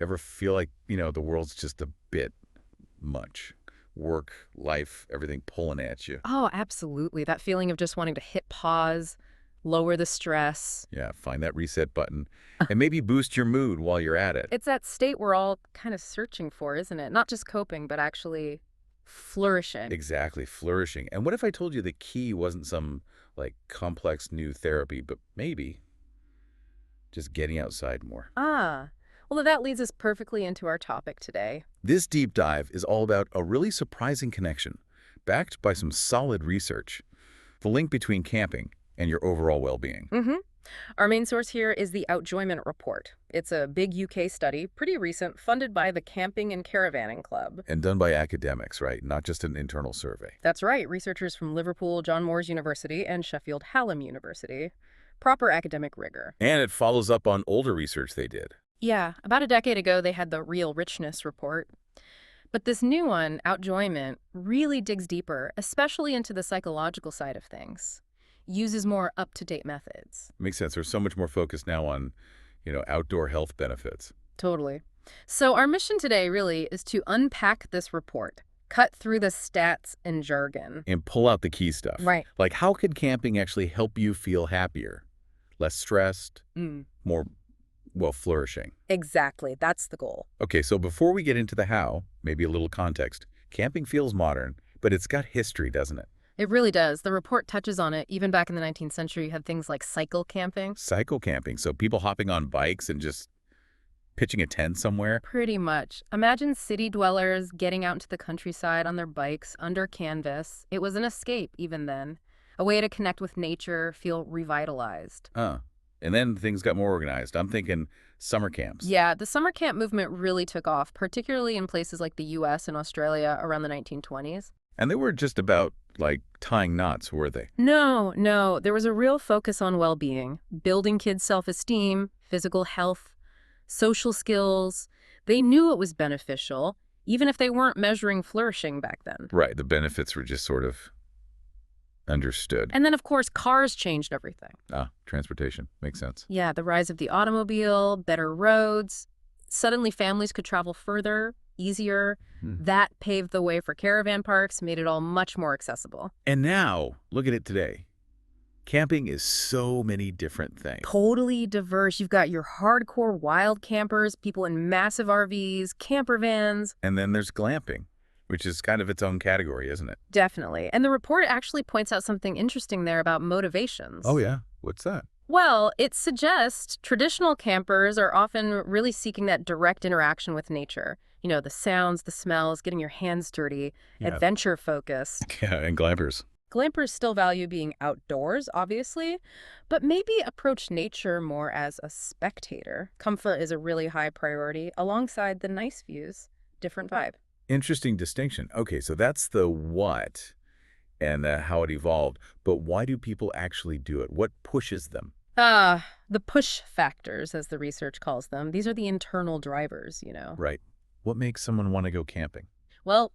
Ever feel like, the world's just a bit much? Work, life, everything pulling at you. Oh, absolutely. That feeling of just wanting to hit pause, lower the stress. Yeah, find that reset button and maybe boost your mood while you're at it. It's that state we're all kind of searching for, isn't it? Not just coping, but actually flourishing. Exactly, flourishing. And what if I told you the key wasn't some, like, complex new therapy, but maybe just getting outside more? Ah, well, that leads us perfectly into our topic today. This deep dive is all about a really surprising connection, backed by some solid research. The link between camping and your overall well-being. Mm-hmm. Our main source here is the Outjoyment report. It's a big UK study, pretty recent, funded by the Camping and Caravanning Club. And done by academics, right? Not just an internal survey. That's right, researchers from Liverpool, John Moores University, and Sheffield Hallam University. Proper academic rigor. And it follows up on older research they did. Yeah, about a decade ago, they had the Real Richness report. But this new one, Outjoyment, really digs deeper, especially into the psychological side of things. Uses more up-to-date methods. Makes sense. There's so much more focus now on, outdoor health benefits. Totally. So our mission today really is to unpack this report, cut through the stats and jargon. And pull out the key stuff. Right. Like, how could camping actually help you feel happier? Less stressed? More, well, flourishing? Exactly. That's the goal. Okay, so before we get into the how, maybe a little context. Camping feels modern, but it's got history, doesn't it? It really does. The report touches on it. Even back in the 19th century, you had things like cycle camping. Cycle camping, so people hopping on bikes and just pitching a tent somewhere. Pretty much. Imagine city dwellers getting out into the countryside on their bikes under canvas. It was an escape even then. A way to connect with nature, feel revitalized. And then things got more organized. I'm thinking summer camps. Yeah, the summer camp movement really took off, particularly in places like the US and Australia around the 1920s. And they were just about, like, tying knots, were they? No. There was a real focus on well-being, building kids' self-esteem, physical health, social skills. They knew it was beneficial, even if they weren't measuring flourishing back then. Right, the benefits were just sort of understood. And then, of course, cars changed everything. Transportation. Makes sense. Yeah, the rise of the automobile, better roads. Suddenly, families could travel further, easier. That paved the way for caravan parks, made it all much more accessible. And now, look at it today. Camping is so many different things. Totally diverse. You've got your hardcore wild campers, people in massive RVs, camper vans. And then there's glamping, which is kind of its own category, isn't it? Definitely. And the report actually points out something interesting there about motivations. Oh, yeah? What's that? Well, it suggests traditional campers are often really seeking that direct interaction with nature. You know, the sounds, the smells, getting your hands dirty, Yeah. adventure focused. Yeah, and glampers. Glampers still value being outdoors, obviously, but maybe approach nature more as a spectator. Comfort is a really high priority alongside the nice views. Different vibe. Interesting distinction. Okay, so that's the what and how it evolved. But why do people actually do it? What pushes them? The push factors, as the research calls them. These are the internal drivers, you know. Right. What makes someone want to go camping? Well,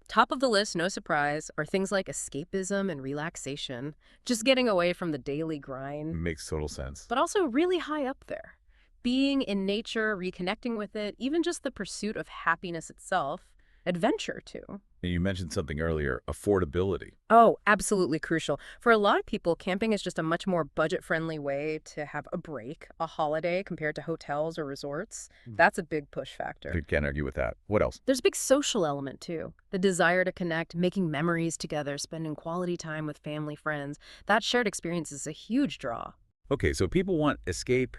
top of the list, no surprise, are things like escapism and relaxation, just getting away from the daily grind. Makes total sense. But also really high up there. Being in nature, reconnecting with it, even just the pursuit of happiness itself, adventure too. And you mentioned something earlier, affordability. Oh, absolutely crucial. For a lot of people, camping is just a much more budget-friendly way to have a break, a holiday compared to hotels or resorts. That's a big push factor. I can't argue with that. What else? There's a big social element too. The desire to connect, making memories together, spending quality time with family, friends. That shared experience is a huge draw. Okay, so people want escape,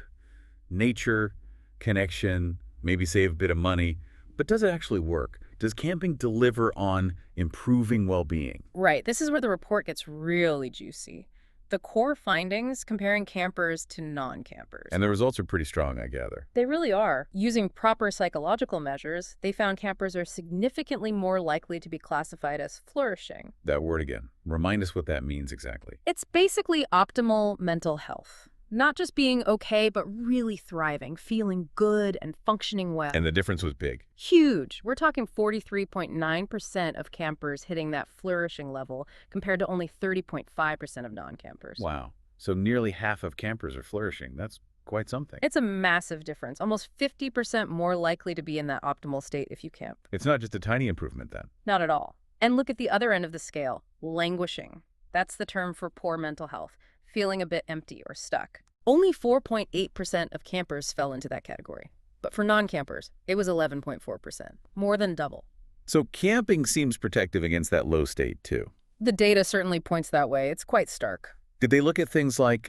nature, connection, maybe save a bit of money. But does it actually work? Does camping deliver on improving well-being? Right. This is where the report gets really juicy. The core findings comparing campers to non-campers. And the results are pretty strong, I gather. They really are. Using proper psychological measures, they found campers are significantly more likely to be classified as flourishing. That word again. Remind us what that means exactly. It's basically optimal mental health. Not just being okay, but really thriving, feeling good and functioning well. And the difference was big. Huge. We're talking 43.9% of campers hitting that flourishing level compared to only 30.5% of non-campers. Wow. So nearly half of campers are flourishing. That's quite something. It's a massive difference, almost 50% more likely to be in that optimal state if you camp. It's not just a tiny improvement then. Not at all. And look at the other end of the scale, languishing. That's the term for poor mental health, feeling a bit empty or stuck. Only 4.8% of campers fell into that category. But for non-campers, it was 11.4%, more than double. So camping seems protective against that low state, too. The data certainly points that way. It's quite stark. Did they look at things like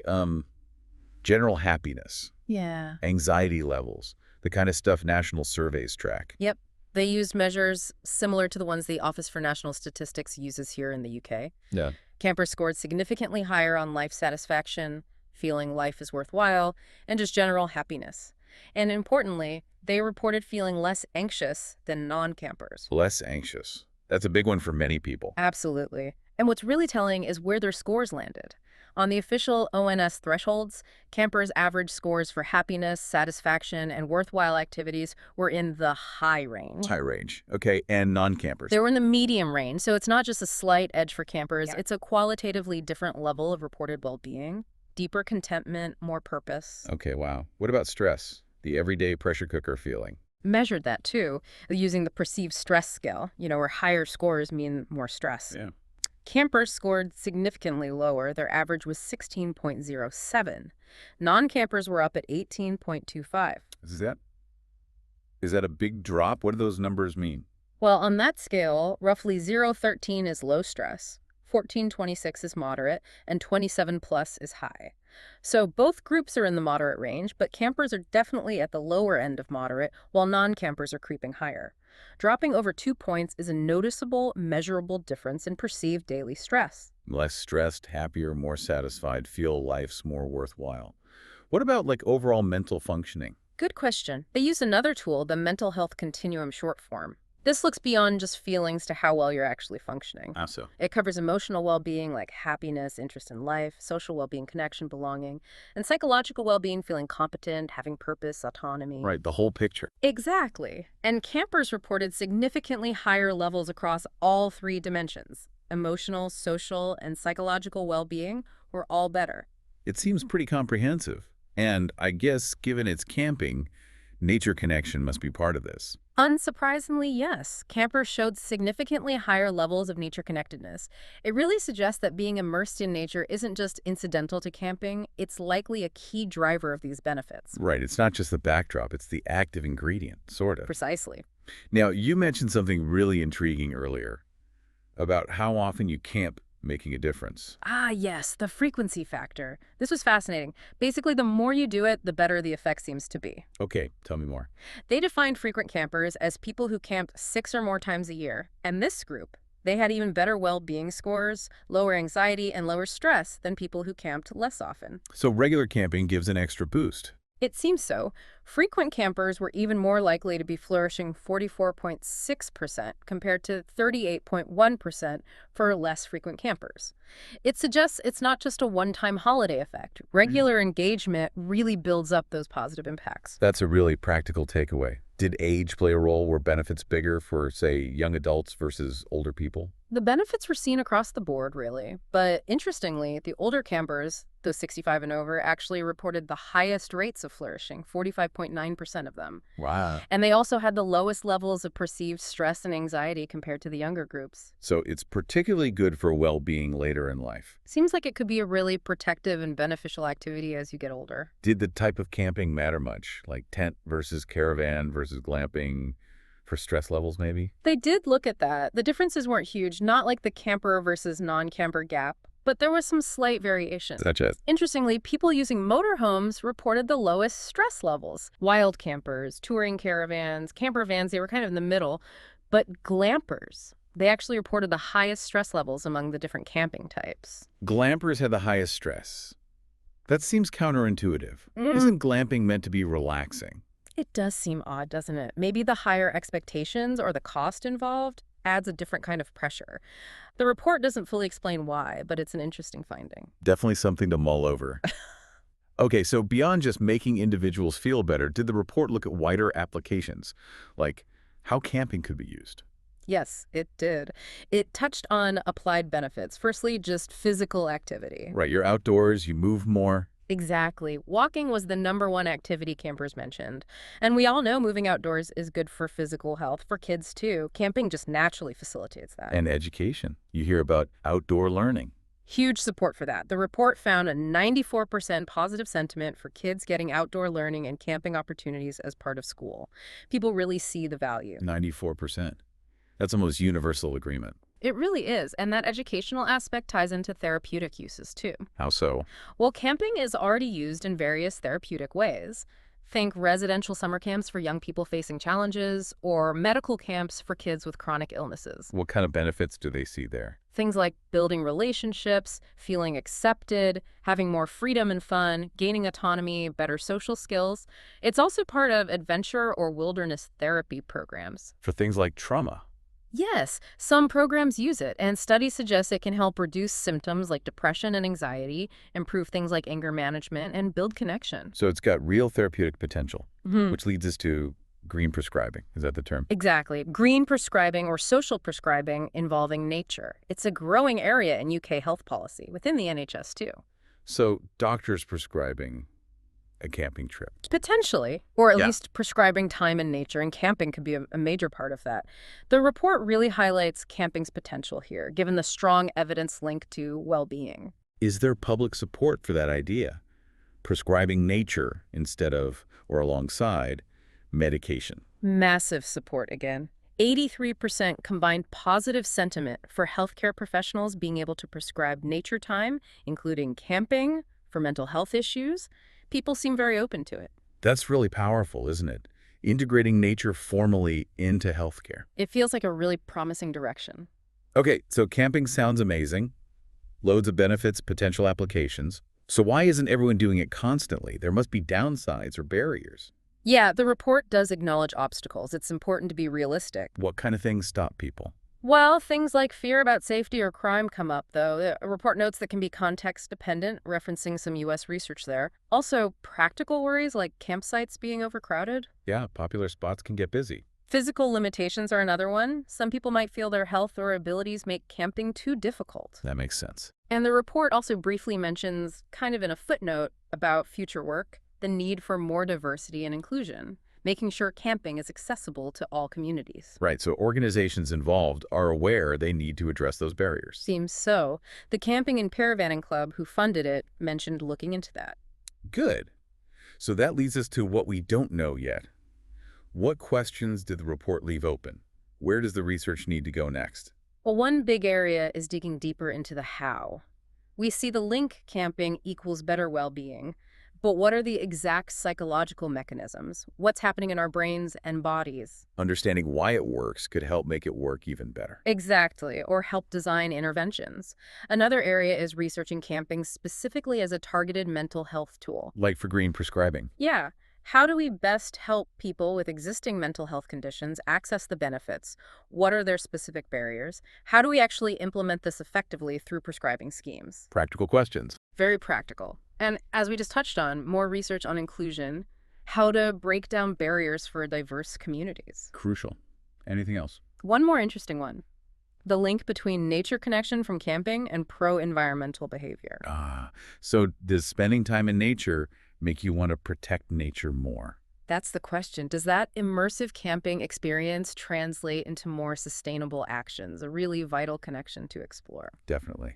general happiness, Yeah. anxiety levels, the kind of stuff national surveys track? Yep. They used measures similar to the ones the Office for National Statistics uses here in the UK. Yeah. Campers scored significantly higher on life satisfaction, feeling life is worthwhile, and just general happiness. And importantly, they reported feeling less anxious than non-campers. Less anxious. That's a big one for many people. Absolutely. And what's really telling is where their scores landed. On the official ONS thresholds, campers' average scores for happiness, satisfaction, and worthwhile activities were in the high range. High range. Okay, and non-campers. They were in the medium range, so it's not just a slight edge for campers. It's a qualitatively different level of reported well-being, deeper contentment, more purpose. Okay, wow. What about stress? The everyday pressure cooker feeling. Measured that, too, using the perceived stress scale, where higher scores mean more stress. Yeah. Campers scored significantly lower. Their average was 16.07. Non-campers were up at 18.25. Is that a big drop? What do those numbers mean? Well, on that scale, roughly 0.13 is low stress, 14.26 is moderate, and 27 plus is high. So both groups are in the moderate range, but campers are definitely at the lower end of moderate, while non-campers are creeping higher. Dropping over 2 points is a noticeable, measurable difference in perceived daily stress. Less stressed, happier, more satisfied, feel life's more worthwhile. What about overall mental functioning? Good question. They use another tool, the Mental Health Continuum short form. This looks beyond just feelings to how well you're actually functioning. How so? It covers emotional well-being like happiness, interest in life, social well-being, connection, belonging, and psychological well-being, feeling competent, having purpose, autonomy. Right, the whole picture. Exactly. And campers reported significantly higher levels across all three dimensions. Emotional, social, and psychological well-being were all better. It seems pretty comprehensive. And I guess, given it's camping, nature connection must be part of this. Unsurprisingly, yes. Campers showed significantly higher levels of nature connectedness. It really suggests that being immersed in nature isn't just incidental to camping, it's likely a key driver of these benefits. Right, it's not just the backdrop, it's the active ingredient, sort of. Precisely. Now, you mentioned something really intriguing earlier about how often you camp making a difference. Ah, yes, the frequency factor. This was fascinating. Basically, the more you do it, the better the effect seems to be. Okay, tell me more. They defined frequent campers as people who camped 6 or more times a year. And this group, they had even better well-being scores, lower anxiety, and lower stress than people who camped less often. So regular camping gives an extra boost. It seems so. Frequent campers were even more likely to be flourishing 44.6% compared to 38.1% for less frequent campers. It suggests it's not just a one-time holiday effect. Regular engagement really builds up those positive impacts. That's a really practical takeaway. Did age play a role? Were benefits bigger for, say, young adults versus older people? The benefits were seen across the board, really. But interestingly, the older campers, those 65 and over, actually reported the highest rates of flourishing, 45.9% of them. Wow. And they also had the lowest levels of perceived stress and anxiety compared to the younger groups. So it's particularly good for well-being later in life. Seems like it could be a really protective and beneficial activity as you get older. Did the type of camping matter much? Like tent versus caravan versus glamping? For stress levels, maybe? They did look at that. The differences weren't huge, not like the camper versus non-camper gap, but there was some slight variation. Such as? Interestingly, people using motorhomes reported the lowest stress levels. Wild campers, touring caravans, camper vans, they were kind of in the middle. But glampers, they actually reported the highest stress levels among the different camping types. Glampers had the highest stress. That seems counterintuitive. Isn't glamping meant to be relaxing? It does seem odd, doesn't it? Maybe the higher expectations or the cost involved adds a different kind of pressure. The report doesn't fully explain why, but it's an interesting finding. Definitely something to mull over. Okay, so beyond just making individuals feel better, did the report look at wider applications, like how camping could be used? Yes, it did. It touched on applied benefits. Firstly, just physical activity. Right, you're outdoors, you move more. Exactly. Walking was the #1 activity campers mentioned. And we all know moving outdoors is good for physical health, for kids too. Camping just naturally facilitates that. And education. You hear about outdoor learning. Huge support for that. The report found a 94% positive sentiment for kids getting outdoor learning and camping opportunities as part of school. People really see the value. 94%. That's almost universal agreement. It really is, and that educational aspect ties into therapeutic uses too. How so? Well, camping is already used in various therapeutic ways. Think residential summer camps for young people facing challenges, or medical camps for kids with chronic illnesses. What kind of benefits do they see there? Things like building relationships, feeling accepted, having more freedom and fun, gaining autonomy, better social skills. It's also part of adventure or wilderness therapy programs. For things like trauma. Yes, some programs use it, and studies suggest it can help reduce symptoms like depression and anxiety, improve things like anger management, and build connection. So it's got real therapeutic potential, Mhm. which leads us to green prescribing. Is that the term? Exactly. Green prescribing or social prescribing involving nature. It's a growing area in UK health policy, within the NHS too. So doctors prescribing a camping trip. Potentially, or at Yeah. least prescribing time in nature, and camping could be a major part of that. The report really highlights camping's potential here, given the strong evidence linked to well-being. Is there public support for that idea? Prescribing nature instead of, or alongside, medication. Massive support again. 83% combined positive sentiment for healthcare professionals being able to prescribe nature time, including camping, for mental health issues. People seem very open to it. That's really powerful, isn't it? Integrating nature formally into healthcare. It feels like a really promising direction. Okay, so camping sounds amazing. Loads of benefits, potential applications. So why isn't everyone doing it constantly? There must be downsides or barriers. Yeah, the report does acknowledge obstacles. It's important to be realistic. What kind of things stop people? Well, things like fear about safety or crime come up, though. The report notes that can be context-dependent, referencing some U.S. research there. Also, practical worries like campsites being overcrowded. Yeah, popular spots can get busy. Physical limitations are another one. Some people might feel their health or abilities make camping too difficult. That makes sense. And the report also briefly mentions, kind of in a footnote, about future work, the need for more diversity and inclusion, making sure camping is accessible to all communities. Right, so organizations involved are aware they need to address those barriers. Seems so. The Camping and Caravanning Club, who funded it, mentioned looking into that. Good. So that leads us to what we don't know yet. What questions did the report leave open? Where does the research need to go next? Well, one big area is digging deeper into the how. We see the link camping equals better well-being, but what are the exact psychological mechanisms? What's happening in our brains and bodies? Understanding why it works could help make it work even better. Exactly, or help design interventions. Another area is researching camping specifically as a targeted mental health tool. Like for green prescribing. Yeah. How do we best help people with existing mental health conditions access the benefits? What are their specific barriers? How do we actually implement this effectively through prescribing schemes? Practical questions. Very practical. And as we just touched on, more research on inclusion, how to break down barriers for diverse communities. Crucial. Anything else? One more interesting one. The link between nature connection from camping and pro-environmental behavior. So does spending time in nature make you want to protect nature more? That's the question. Does that immersive camping experience translate into more sustainable actions? A really vital connection to explore. Definitely.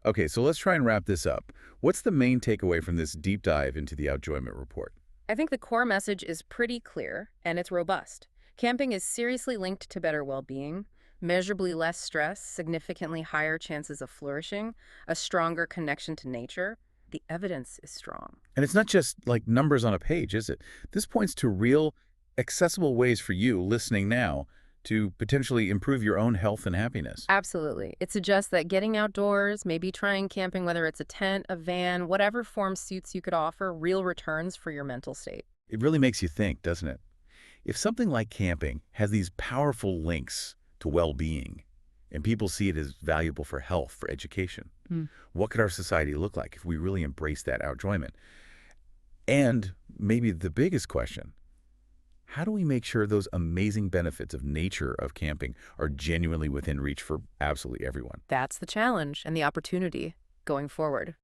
Okay, so let's try and wrap this up. What's the main takeaway from this deep dive into the Outjoyment report? I think the core message is pretty clear, and it's robust. Camping is seriously linked to better well-being, measurably less stress, significantly higher chances of flourishing, a stronger connection to nature. The evidence is strong. And it's not just like numbers on a page, is it? This points to real, accessible ways for you listening now to potentially improve your own health and happiness. Absolutely. It suggests that getting outdoors, maybe trying camping, whether it's a tent, a van, whatever form suits you could offer real returns for your mental state. It really makes you think, doesn't it? If something like camping has these powerful links to well-being, and people see it as valuable for health, for education, what could our society look like if we really embrace that outjoyment? And maybe the biggest question, how do we make sure those amazing benefits of nature of camping are genuinely within reach for absolutely everyone? That's the challenge and the opportunity going forward.